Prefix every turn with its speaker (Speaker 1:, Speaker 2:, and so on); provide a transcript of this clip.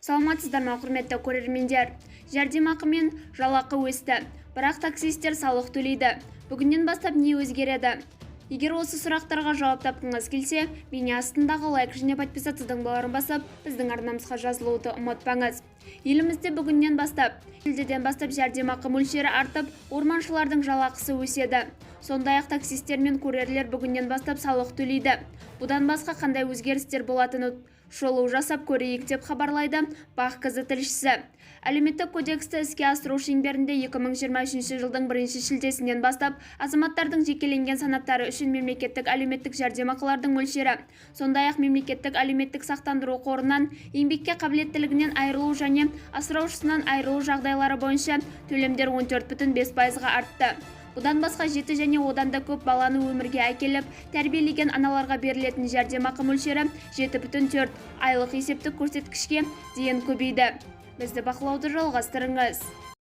Speaker 1: Саламатсыздар ма, құрметті көрермендер? Жәрдемақы мен жалақы өсті, бірақ таксистер салық төлейді. Бүгіннен бастап не өзгереді? Егер осы сұрақтарға жауап тапқыңыз келсе, бейне астындағы лайк және подписациядан баларын басып, біздің арнамызға жазылуды ұмытпаңыз. Елімізде бүгіннен бастап, шілдеден бастап жәрдемақы мөлшері артып, орманшылардың жалақысы өседі. Сондай-ақ таксистер мен курьерлер бүгіннен бастап салық төлейді. Бұдан басқа қандай өзгерістер болатыны шолу жасап көрейік деп хабарлайды Бақ КЗ тілшісі. Әлеуметтік кодексті іске асыру шеңберінде 2023 жылдың 1 шілдесінен бастап азаматтардың жекеленген санаттары үшін мемлекеттік әлеуметтік жәрдемақылардың мөлшері, сондай-ақ мемлекеттік әлеуметтік сақтандыру қорынан еңбекке қабілеттілігінен айырылу және асыраушысынан айырылу жағдайлары бойынша төлемдер 14,5%-ға артты. Бұдан басқа 7 және одан да көп баланы өмірге әкеліп, тәрбиелеген аналарға берілетін жәрдемақы мөлшері 7,4 айлық есептік көрсеткішке дейін көбейді. Бізді бақылауды жалғастырыңыз.